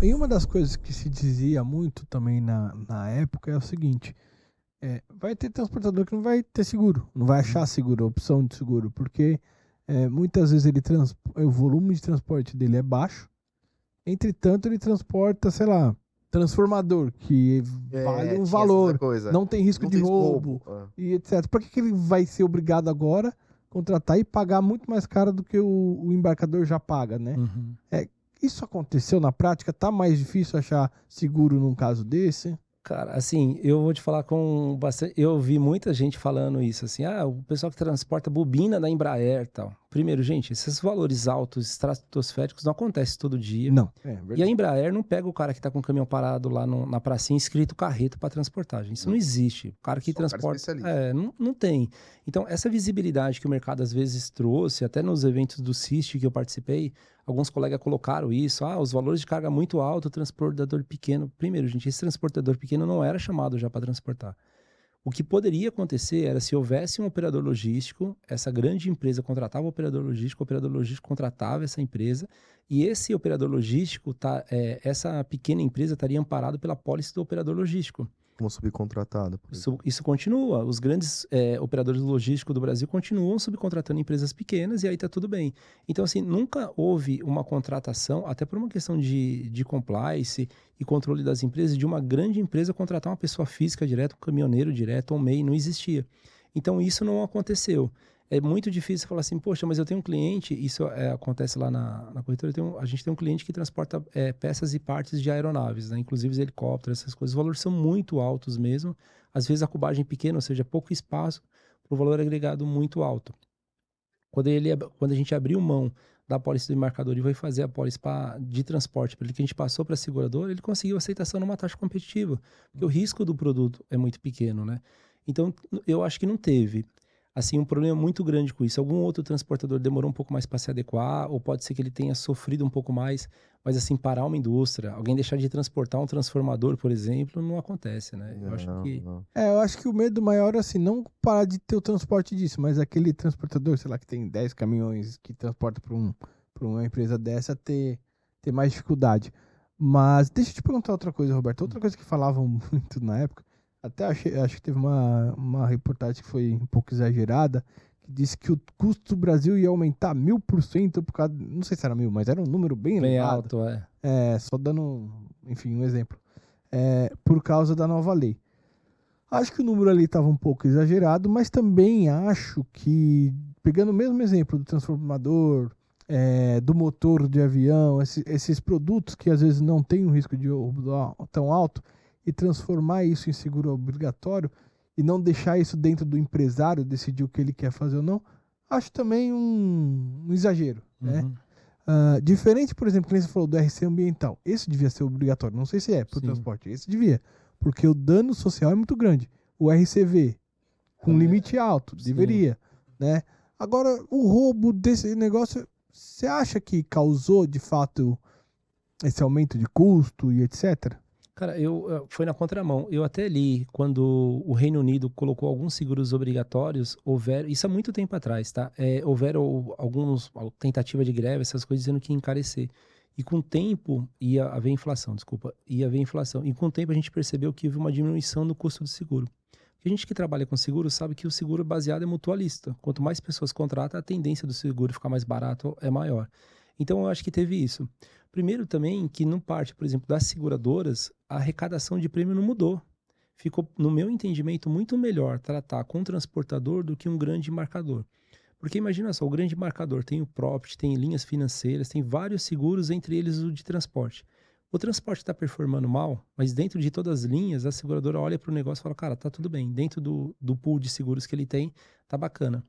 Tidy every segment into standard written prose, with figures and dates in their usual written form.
E uma das coisas que se dizia muito também na época é o seguinte: vai ter transportador que não vai ter seguro, não vai achar seguro, opção de seguro, porque muitas vezes o volume de transporte dele é baixo, entretanto ele transporta, sei lá, transformador, que vale É, um tinha essa valor, coisa. não tem risco Não de tem roubo. roubo e etc. Por que que ele vai ser obrigado agora a contratar e pagar muito mais caro do que o embarcador já paga, né? Uhum. Isso aconteceu na prática? Tá mais difícil achar seguro num caso desse? Cara, assim, eu vou te falar com bastante. Eu vi muita gente falando isso, assim, o pessoal que transporta bobina da Embraer e tal. Primeiro, gente, esses valores altos, estratosféricos, não acontecem todo dia. Não, E a verdade. Embraer não pega o cara que tá com o caminhão parado lá na pracinha escrito carreta para transportar, gente. Isso não existe. O cara que Só o cara transporta. especialista. Não tem. Então, essa visibilidade que o mercado às vezes trouxe, até nos eventos do CIST que eu participei, alguns colegas colocaram isso. Os valores de carga muito alto, transportador pequeno. Primeiro, gente, esse transportador pequeno não era chamado já para transportar. O que poderia acontecer era se houvesse um operador logístico, essa grande empresa contratava o operador logístico contratava essa empresa, e esse operador logístico, essa pequena empresa estaria amparado pela pólice do operador logístico. Como subcontratado, por exemplo. Isso continua. Os grandes operadores logísticos do Brasil continuam subcontratando empresas pequenas e aí tá tudo bem. Então, assim, nunca houve uma contratação, até por uma questão de compliance e controle das empresas, de uma grande empresa contratar uma pessoa física direto, um caminhoneiro direto, um MEI, não existia. Então, isso não aconteceu. É muito difícil falar assim, poxa, mas eu tenho um cliente, isso acontece lá na corretora, a gente tem um cliente que transporta peças e partes de aeronaves, né? Inclusive os helicópteros, essas coisas. Os valores são muito altos mesmo. Às vezes a cubagem é pequena, ou seja, pouco espaço, para o valor agregado muito alto. Quando a gente abriu mão da apólice do embarcador e foi fazer a apólice de transporte para ele, que a gente passou para a seguradora, ele conseguiu aceitação numa taxa competitiva, porque o risco do produto é muito pequeno, né? Então, eu acho que não teve, assim, um problema muito grande com isso. Algum outro transportador demorou um pouco mais para se adequar, ou pode ser que ele tenha sofrido um pouco mais, mas assim, parar uma indústria, alguém deixar de transportar um transformador, por exemplo, não acontece, né? Eu acho Não, que não. Eu acho que o medo maior é assim, não parar de ter o transporte disso, mas aquele transportador, sei lá, que tem 10 caminhões que transporta para uma empresa dessa ter mais dificuldade. Mas deixa eu te perguntar outra coisa, Roberto. Outra coisa que falavam muito na época, acho que teve uma reportagem que foi um pouco exagerada, que disse que o custo do Brasil ia aumentar 1000% por causa, não sei se era 1000, mas era um número bem bem elevado. alto, é. Só dando, enfim, um exemplo. Por causa da nova lei. Acho que o número ali estava um pouco exagerado, mas também acho que, pegando o mesmo exemplo do transformador, do motor de avião, esses produtos que às vezes não têm um risco de roubo tão alto, e transformar isso em seguro obrigatório e não deixar isso dentro do empresário decidir o que ele quer fazer ou não, acho também um exagero, né? Uhum, Diferente, por exemplo, que você falou do RC ambiental. Esse devia ser obrigatório. Não sei se é para o sim. transporte. Esse devia. Porque o dano social é muito grande. O RCV, com limite alto, Sim. deveria. Né? Agora, o roubo desse negócio, você acha que causou, de fato, esse aumento de custo e etc? Cara, foi na contramão. Eu até li quando o Reino Unido colocou alguns seguros obrigatórios, isso há muito tempo atrás, tá? Houveram alguns tentativa de greve, essas coisas dizendo que ia encarecer. E com o tempo ia haver inflação, desculpa, ia haver inflação. E com o tempo a gente percebeu que houve uma diminuição no custo do seguro. Porque a gente que trabalha com seguro sabe que o seguro baseado é mutualista. Quanto mais pessoas contratam, a tendência do seguro ficar mais barato é maior. Então eu acho que teve isso. Primeiro também que não parte, por exemplo, das seguradoras, a arrecadação de prêmio não mudou. Ficou, no meu entendimento, muito melhor tratar com um transportador do que um grande embarcador. Porque imagina só, o grande embarcador tem o Propet, tem linhas financeiras, tem vários seguros, entre eles o de transporte. O transporte está performando mal, mas dentro de todas as linhas, a seguradora olha para o negócio e fala, cara, tá tudo bem. Dentro do pool de seguros que ele tem, tá bacana.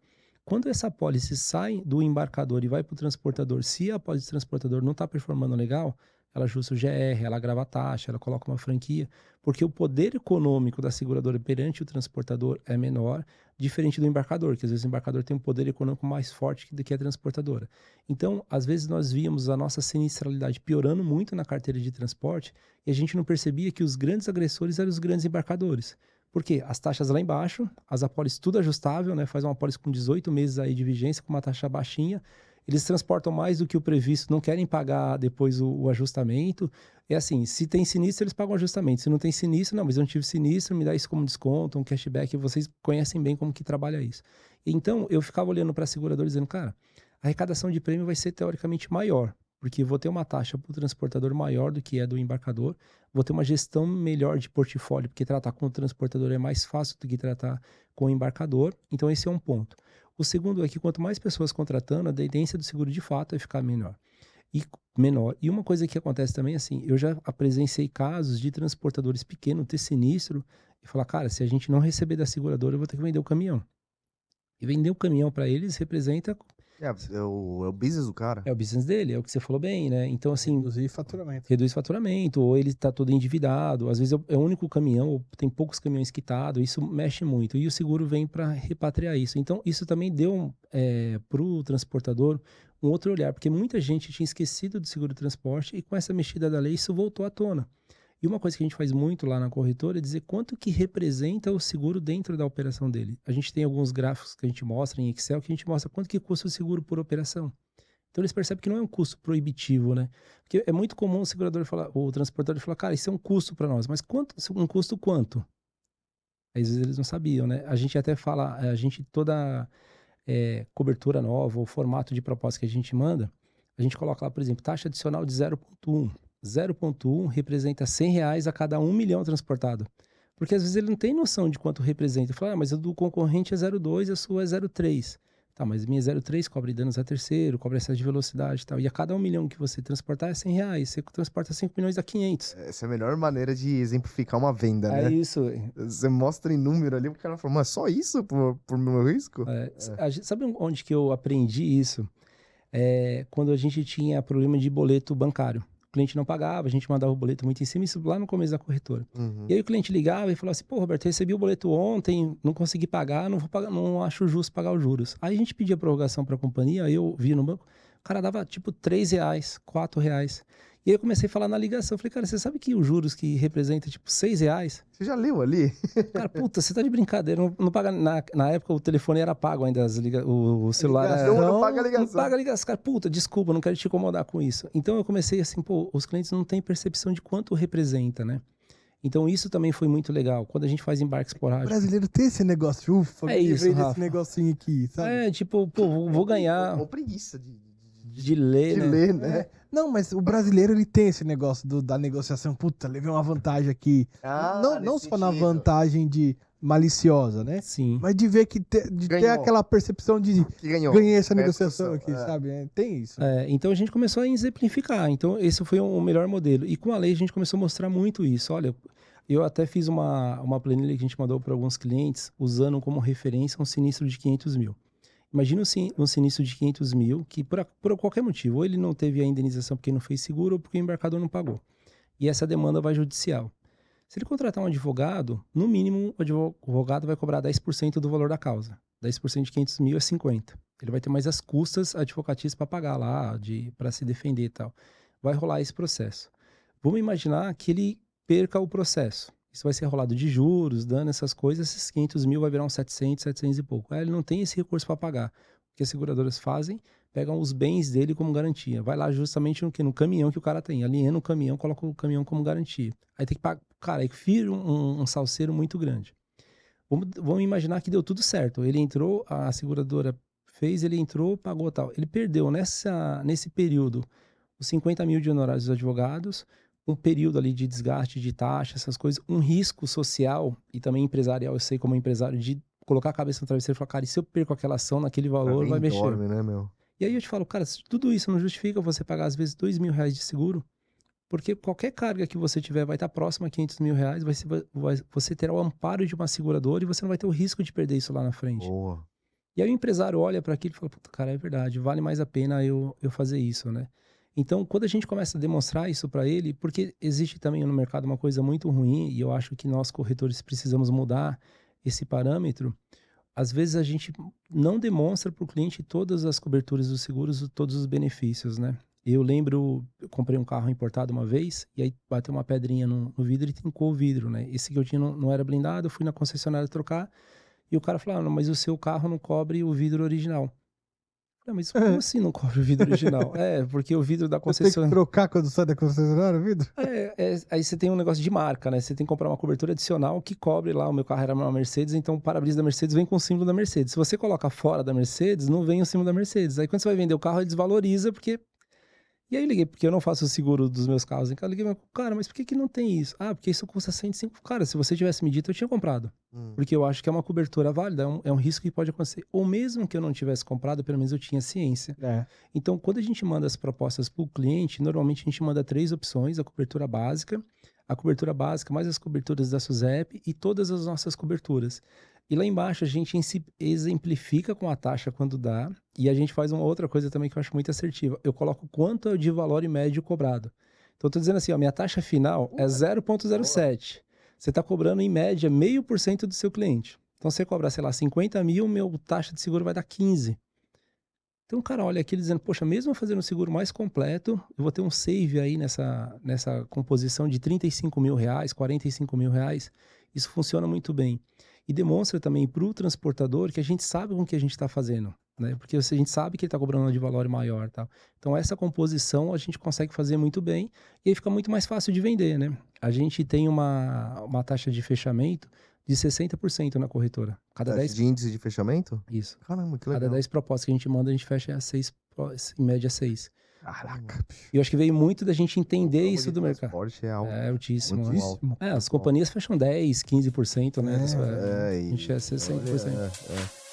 Quando essa pólice sai do embarcador e vai para o transportador, se a pólice do transportador não está performando legal, ela ajusta o GR, ela agrava a taxa, ela coloca uma franquia, porque o poder econômico da seguradora perante o transportador é menor, diferente do embarcador, que às vezes o embarcador tem um poder econômico mais forte do que a transportadora. Então, às vezes nós víamos a nossa sinistralidade piorando muito na carteira de transporte e a gente não percebia que os grandes agressores eram os grandes embarcadores. Porque as taxas lá embaixo, as apólices tudo ajustável, né? Faz uma apólice com 18 meses aí de vigência, com uma taxa baixinha. Eles transportam mais do que o previsto, não querem pagar depois o ajustamento. É assim, se tem sinistro, eles pagam o ajustamento. Se não tem sinistro, não, mas eu não tive sinistro, me dá isso como desconto, um cashback. Vocês conhecem bem como que trabalha isso. Então, eu ficava olhando para a seguradora dizendo, cara, a arrecadação de prêmio vai ser teoricamente maior, porque vou ter uma taxa para o transportador maior do que é do embarcador, vou ter uma gestão melhor de portfólio, porque tratar com o transportador é mais fácil do que tratar com o embarcador. Então, esse é um ponto. O segundo é que quanto mais pessoas contratando, a tendência do seguro de fato é ficar menor. E uma coisa que acontece também, assim, eu já presenciei casos de transportadores pequenos ter sinistro e falar, cara, se a gente não receber da seguradora, eu vou ter que vender o caminhão. E vender o caminhão para eles representa... É o business do cara. É o business dele, é o que você falou bem, né? Então, assim... Reduz faturamento, ou ele tá todo endividado, às vezes é o único caminhão, ou tem poucos caminhões quitados, isso mexe muito. E o seguro vem para repatriar isso. Então, isso também deu para o transportador um outro olhar, porque muita gente tinha esquecido do seguro de transporte e com essa mexida da lei isso voltou à tona. E uma coisa que a gente faz muito lá na corretora é dizer quanto que representa o seguro dentro da operação dele. A gente tem alguns gráficos que a gente mostra em Excel que a gente mostra quanto que custa o seguro por operação. Então eles percebem que não é um custo proibitivo, né? Porque é muito comum o segurador falar, o transportador falar, cara, isso é um custo para nós, mas um custo quanto? Às vezes eles não sabiam, né? A gente até fala, toda cobertura nova, o formato de proposta que a gente manda, a gente coloca lá, por exemplo, taxa adicional de 0,1. 0,1 representa R$100 a cada 1 milhão transportado. Porque às vezes ele não tem noção de quanto representa. Fala, mas a do concorrente é 0,2 e a sua é 0,3. Tá, mas minha 0,3 cobre danos a terceiro, cobre excesso de velocidade e tal. E a cada 1 milhão que você transportar é R$100. Você transporta 5 milhões a 500. Essa é a melhor maneira de exemplificar uma venda, né? É isso. Você mostra em número ali, o cara fala, mas só isso por meu risco? Sabe onde que eu aprendi isso? Quando a gente tinha problema de boleto bancário. O cliente não pagava, a gente mandava o boleto muito em cima, isso lá no começo da corretora. Uhum. E aí o cliente ligava e falava assim, pô, Roberto, eu recebi o boleto ontem, não consegui pagar, não vou pagar, não acho justo pagar os juros. Aí a gente pedia prorrogação para a companhia, aí eu vi no banco, o cara dava tipo R$3, R$4. E aí eu comecei a falar na ligação, falei, cara, você sabe que os juros que representa tipo R$6? Você já leu ali? Cara, puta, você tá de brincadeira, não paga, na época o telefone era pago ainda, o celular era... Não paga a ligação. Não paga a ligação, cara, puta, desculpa, não quero te incomodar com isso. Então eu comecei assim, pô, os clientes não têm percepção de quanto representa, né? Então isso também foi muito legal, quando a gente faz embarque esporádico. O brasileiro tem esse negócio, ufa, É isso, Rafa. Esse negocinho aqui, sabe? Tipo, pô, vou ganhar... Ou preguiça de ler, né? Não, mas o brasileiro, ele tem esse negócio da negociação. Puta, levei uma vantagem aqui. Não só na vantagem de maliciosa, né? Sim. Mas de ver que ter aquela percepção de que ganhei essa negociação aqui, sabe? Tem isso. Então a gente começou a exemplificar. Então esse foi o melhor modelo. E com a lei a gente começou a mostrar muito isso. Olha, eu até fiz uma planilha que a gente mandou para alguns clientes usando como referência um sinistro de 500 mil. Imagina um sinistro de 500 mil que por qualquer motivo, ou ele não teve a indenização porque não fez seguro ou porque o embarcador não pagou. E essa demanda vai judicial. Se ele contratar um advogado, no mínimo o advogado vai cobrar 10% do valor da causa. 10% de 500 mil é 50. Ele vai ter mais as custas advocatícias para pagar lá, para se defender e tal. Vai rolar esse processo. Vamos imaginar que ele perca o processo. Isso vai ser rolado de juros, dano, essas coisas. Esses 500 mil vai virar uns 700 e pouco. Aí ele não tem esse recurso para pagar. O que as seguradoras fazem? Pegam os bens dele como garantia. Vai lá justamente no caminhão que o cara tem. Aliena o caminhão, coloca o caminhão como garantia. Aí tem que pagar. Cara, aí vira um salseiro muito grande. Vamos imaginar que deu tudo certo. Ele entrou, a seguradora fez, ele entrou, pagou tal. Ele perdeu nesse período os 50 mil de honorários dos advogados, um período ali de desgaste de taxa, essas coisas, um risco social e também empresarial, eu sei como empresário, de colocar a cabeça no travesseiro e falar, cara, e se eu perco aquela ação naquele valor, vai mexer. Dorme, né, meu? E aí eu te falo, cara, tudo isso não justifica você pagar às vezes R$2.000 de seguro, porque qualquer carga que você tiver vai estar próxima a R$500 mil, você terá o amparo de uma seguradora e você não vai ter o risco de perder isso lá na frente. Boa. E aí o empresário olha para aquilo e fala, puta, cara, é verdade, vale mais a pena eu fazer isso, né? Então, quando a gente começa a demonstrar isso para ele, porque existe também no mercado uma coisa muito ruim, e eu acho que nós corretores precisamos mudar esse parâmetro, às vezes a gente não demonstra para o cliente todas as coberturas dos seguros, todos os benefícios, né? Eu comprei um carro importado uma vez, e aí bateu uma pedrinha no vidro e trincou o vidro, né? Esse que eu tinha não era blindado, eu fui na concessionária trocar, e o cara falou, não, mas o seu carro não cobre o vidro original. Falei, mas como assim não cobre o vidro original? Porque o vidro da Você tem que concessionária... trocar quando sai da concessionária o vidro? Aí você tem um negócio de marca, né? Você tem que comprar uma cobertura adicional que cobre lá. O meu carro era uma Mercedes, então o para-brisa da Mercedes vem com o símbolo da Mercedes. Se você coloca fora da Mercedes, não vem o símbolo da Mercedes. Aí quando você vai vender o carro, ele desvaloriza, porque... E aí eu liguei, porque eu não faço o seguro dos meus carros. Então eu liguei, cara, mas por que não tem isso? Ah, porque isso custa 105. Cara, se você tivesse me dito, eu tinha comprado. Porque eu acho que é uma cobertura válida, é um risco que pode acontecer. Ou mesmo que eu não tivesse comprado, pelo menos eu tinha ciência. Então, quando a gente manda as propostas para o cliente, normalmente a gente manda 3 opções: a cobertura básica mais as coberturas da SUSEP e todas as nossas coberturas. E lá embaixo a gente exemplifica com a taxa quando dá, e a gente faz uma outra coisa também que eu acho muito assertiva. Eu coloco quanto é de valor em médio cobrado. Então eu tô dizendo assim, ó, minha taxa final é 0,07. Você está cobrando em média 0,5% do seu cliente. Então você cobrar, sei lá, 50 mil, meu taxa de seguro vai dar 15. Então o cara olha aqui dizendo, poxa, mesmo fazendo um seguro mais completo, eu vou ter um save aí nessa composição de 35 mil reais, 45 mil reais. Isso funciona muito bem. E demonstra também para o transportador que a gente sabe com o que a gente está fazendo, né? Porque a gente sabe que ele está cobrando de valor maior, tá? Então essa composição a gente consegue fazer muito bem e aí fica muito mais fácil de vender, né? A gente tem uma taxa de fechamento de 60% na corretora. Cada 10... de índice de fechamento? Isso. Caramba, que legal. Cada 10 propostas que a gente manda, a gente fecha a 6, em média 6. Caraca. E eu acho que veio muito da gente entender isso do mercado. É algo altíssimo. Altíssimo. As companhias fecham 10, 15%, né? A gente é 60%.